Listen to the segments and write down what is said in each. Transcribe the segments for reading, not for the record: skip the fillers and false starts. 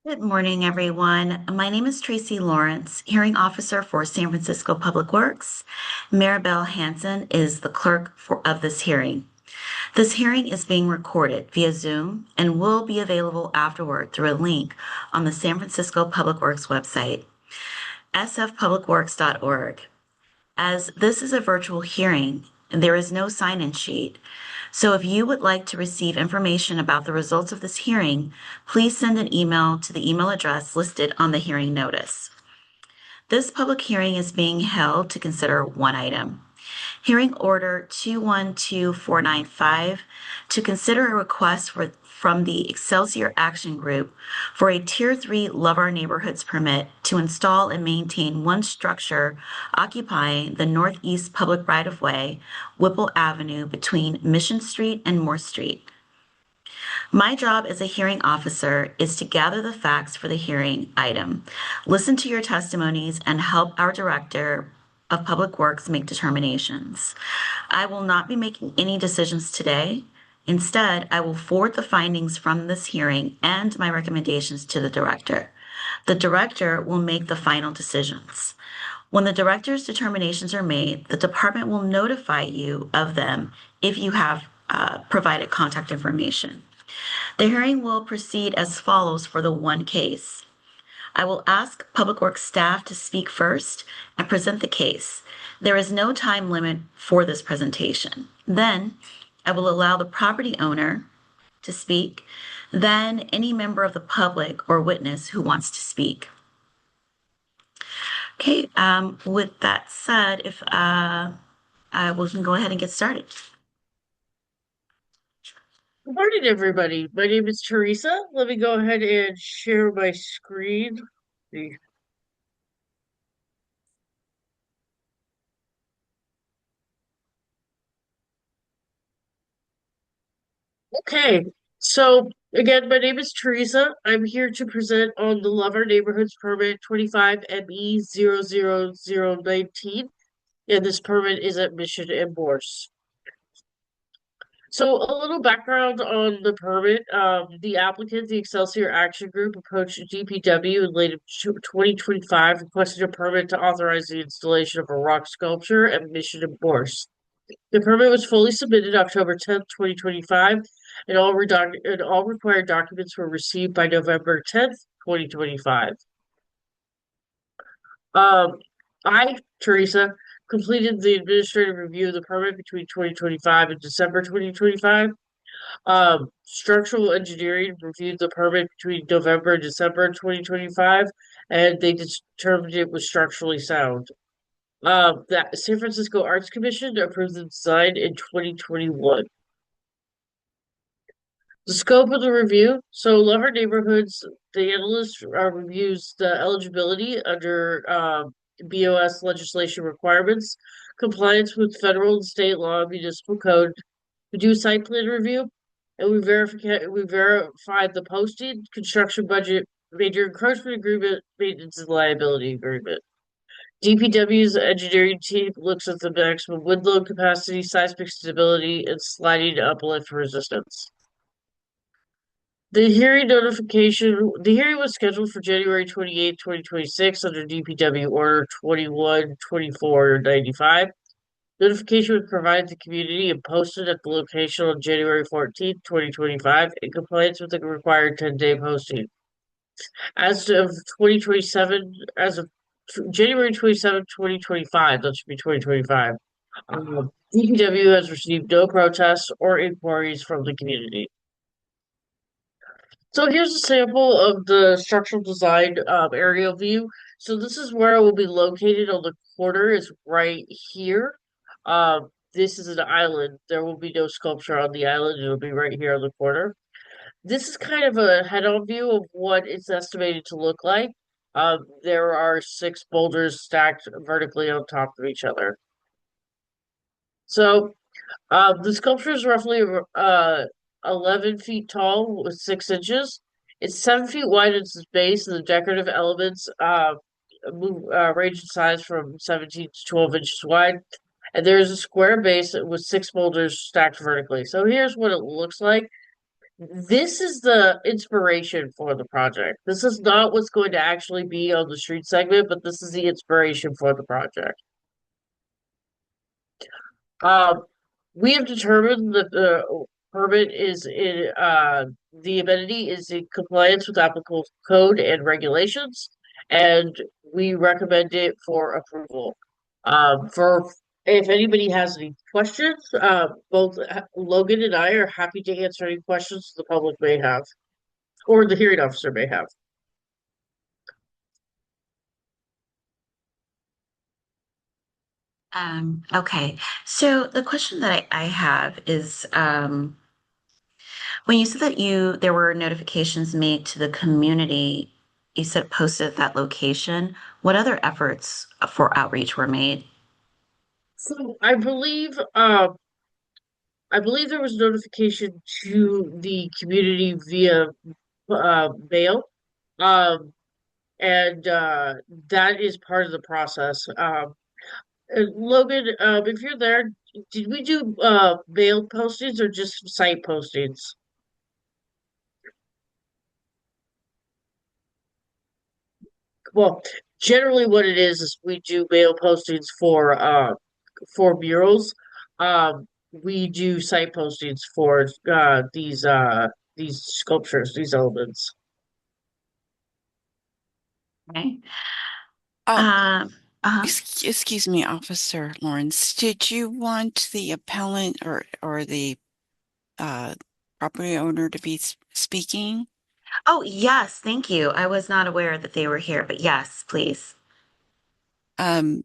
Good morning, everyone. My name is Tracy Lawrence, hearing officer for San Francisco Public Works. Maribel Hanson is the of this hearing. This hearing is being recorded via Zoom and will be available afterward through a link on the San Francisco Public Works website, sfpublicworks.org. As this is a virtual hearing, there is no sign-in sheet. So if you would like to receive information about the results of this hearing, please send an email to the email address listed on the hearing notice. This public hearing is being held to consider one item. Hearing Order 212495 to consider a request from the Excelsior Action Group for a Tier 3 Love Our Neighborhoods permit to install and maintain one structure occupying the northeast public right-of-way, Whipple Avenue between Mission Street and Moore Street. My job as a hearing officer is to gather the facts for the hearing item, listen to your testimonies, and help our director of Public Works make determinations. I will not be making any decisions today. Instead, I will forward the findings from this hearing and my recommendations to the director. The director will make the final decisions. When the director's determinations are made, the department will notify you of them if you have provided contact information. The hearing will proceed as follows for the one case. I will ask Public Works staff to speak first and present the case. There is no time limit for this presentation. Then I will allow the property owner to speak, then any member of the public or witness who wants to speak. Okay, with that said, if we can go ahead and get started. Good morning, everybody. My name is Teresa. Let me go ahead and share my screen. Okay, so again, my name is Teresa. I'm here to present on the Love Our Neighborhoods permit 25 ME 00019, and this permit is at Mission and Morse. So a little background on the permit. The applicant, the Excelsior Action Group, approached DPW in late 2025, requested a permit to authorize the installation of a rock sculpture at Mission and Morse. The permit was fully submitted October 10th, 2025, and all required documents were received by November 10th, 2025. Um, I, Teresa, completed the administrative review of the permit between 2025 and December 2025. Structural engineering reviewed the permit between November and December 2025, and they determined it was structurally sound. The San Francisco Arts Commission approved the design in 2021. The scope of the review. So, Love Our Neighborhoods, the analyst reviews the eligibility under BOS legislation requirements, compliance with federal and state law and municipal code. We do site plan review, and we verified the posting, construction budget, major encroachment agreement, maintenance and liability agreement. DPW's engineering team looks at the maximum wind load capacity, seismic stability, and sliding uplift resistance. The hearing was scheduled for January 28, 2026 under DPW Order 212495. Notification was provided to the community and posted at the location on January 14th, 2025 in compliance with the required 10-day posting. As of 2027, as of January 27th, 2025, that should be 2025, DPW has received no protests or inquiries from the community. So here's a sample of the structural design aerial view. So this is where it will be located on the corner is right here. This is an island. There will be no sculpture on the island. It'll be right here on the corner. This is kind of a head-on view of what it's estimated to look like. There are 6 boulders stacked vertically on top of each other. So the sculpture is roughly 11 feet tall with 6 inches. It's 7 feet wide at its base, and the decorative elements range in size from 17 to 12 inches wide. And there's a square base with 6 boulders stacked vertically. So here's what it looks like. This is the inspiration for the project. This is not what's going to actually be on the street segment, but this is the inspiration for the project. Um, we have determined that the permit is in the amenity is in compliance with applicable code and regulations, and we recommend it for approval. For if anybody has any questions, both Logan and I are happy to answer any questions the public may have or the hearing officer may have. Okay. So the question that I have is, when you said that there were notifications made to the community, you said posted at that location. What other efforts for outreach were made? So I believe there was notification to the community via mail. Um, and that is part of the process. Logan, if you're there, did we do mail postings or just site postings? Well, generally what it is we do mail postings for murals. We do site postings for these sculptures, these elements. Okay. Um, Um, uh excuse me, Officer Lawrence. Did you want the appellant or the uh property owner to be speaking? Oh, yes, thank you. I was not aware that they were here, but yes, please. And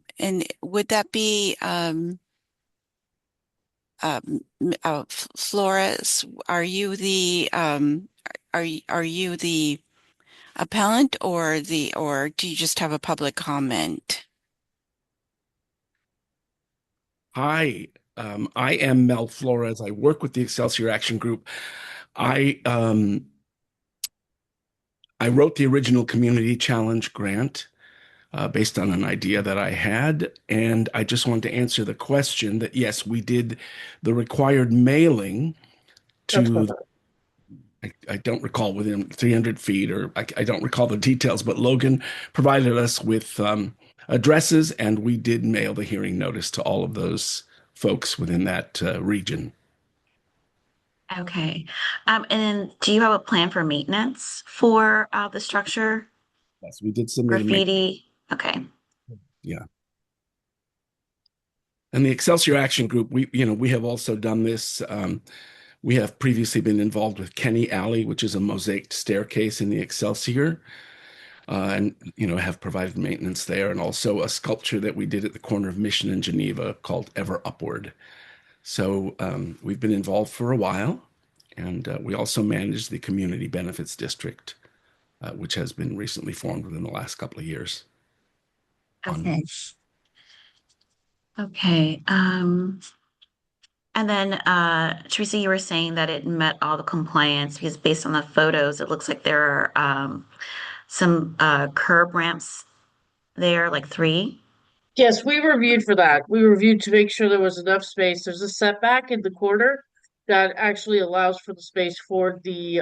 would that be Flores? Are you the appellant or do you just have a public comment? Hi, I am Mel Flores. I work with the Excelsior Action Group. I um, I wrote the original community challenge grant based on an idea that I had, and I just wanted to answer the question that yes, we did the required mailing That's to. perfect. I don't recall within 300 feet, or I don't recall the details, but Logan provided us with addresses, and we did mail the hearing notice to all of those folks within that region. Okay. And then do you have a plan for maintenance for the structure? Yes, we did submit a mail. Graffiti? Okay. Yeah. And the Excelsior Action Group, we have also done this. We have previously been involved with Kenny Alley, which is a mosaic staircase in the Excelsior, and have provided maintenance there, and also a sculpture that we did at the corner of Mission and Geneva called Ever Upward. So we've been involved for a while, and we also manage the Community Benefits District, which has been recently formed within the last couple of years. Okay. Okay. And then Teresa, you were saying that it met all the compliance because based on the photos, it looks like there are some curb ramps there, like three. Yes, we reviewed for that. We reviewed to make sure there was enough space. There's a setback in the corner that actually allows for the space for the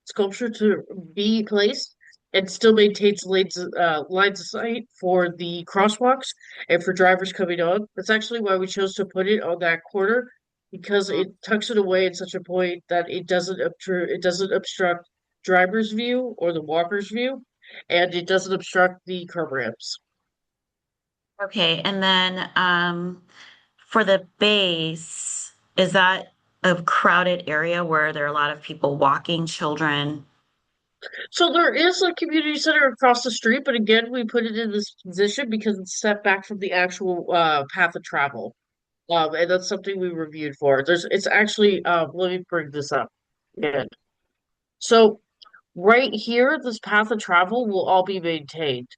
sculpture to be placed and still maintains lines of sight for the crosswalks and for drivers coming on. That's actually why we chose to put it on that corner because it tucks it away at such a point that it doesn't obstruct driver's view or the walker's view, and it doesn't obstruct the curb ramps. Okay. And then for the base, is that a crowded area where there are a lot of people walking, children? So there is a community center across the street, but again, we put it in this position because it's set back from the actual path of travel. And that's something we reviewed for. It's actually let me bring this up. Yeah. So right here, this path of travel will all be maintained.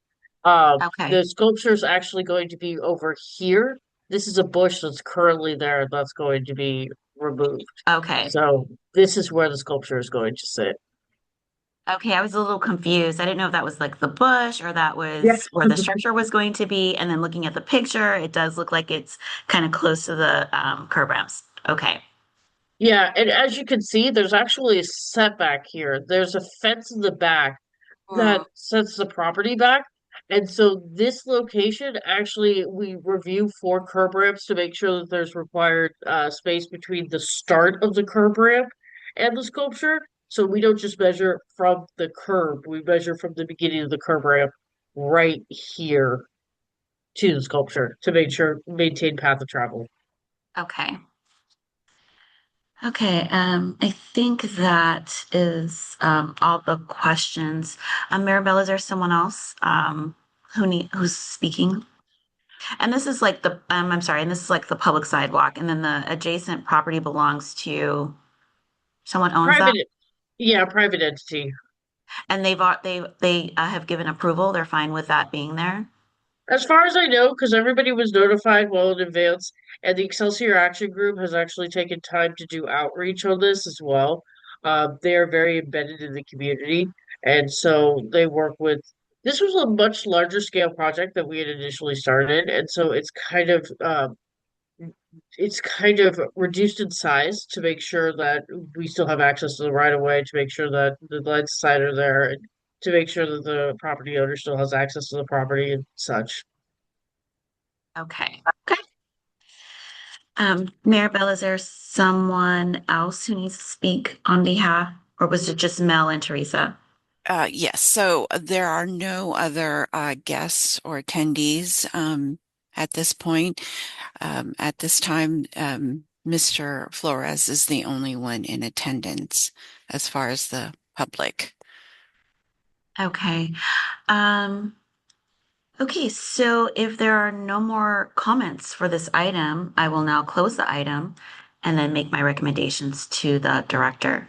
Okay. The sculpture is actually going to be over here. This is a bush that's currently there that's going to be removed. Okay. So this is where the sculpture is going to sit. Okay, I was a little confused. I didn't know if that was like the bush or that Yeah. was where the structure was going to be. And then looking at the picture, it does look like it's kind of close to the curb ramps. Okay. Yeah, and as you can see, there's actually a setback here. There's a fence in the back that sets the property back. And so this location, actually, we review for curb ramps to make sure that there's required space between the start of the curb ramp and the sculpture. So we don't just measure from the curb, we measure from the beginning of the curb ramp right here to the sculpture to make sure maintain path of travel. Okay. Okay, I think that is all the questions. Maribel, is there someone else who's speaking? And this is like the I'm sorry, and this is like the public sidewalk, and then the adjacent property belongs to someone owns that, Private, yeah, private entity. and they have given approval. They're fine with that being there. As far as I know, because everybody was notified well in advance, and the Excelsior Action Group has actually taken time to do outreach on this as well. They are very embedded in the community, and so they work with. This was a much larger scale project that we had initially started, and so it's kind of reduced in size to make sure that we still have access to the right of way, to make sure that the lights side are there, and to make sure that the property owner still has access to the property and such. Okay. Okay. Maribel, is there someone else who needs to speak on behalf, or was it just Mel and Teresa? Yes, so there are no other guests or attendees at this point. At this time, Mr. Flores is the only one in attendance as far as the public. Okay. Um, okay, so if there are no more comments for this item, I will now close the item and then make my recommendations to the director.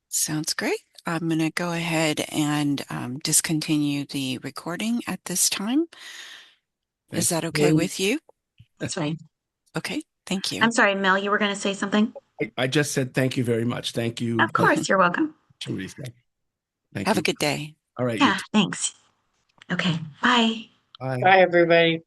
Sounds great. I'm going to go ahead and discontinue the recording at this time. Is that okay with you? That's fine. Okay, thank you. I'm sorry, Mel, you were going to say something? I just said thank you very much. Thank you. Of course, you're welcome. Teresa. Thank Have you. a good day. All right. Yeah, thanks. Okay, bye. Bye. Bye, everybody.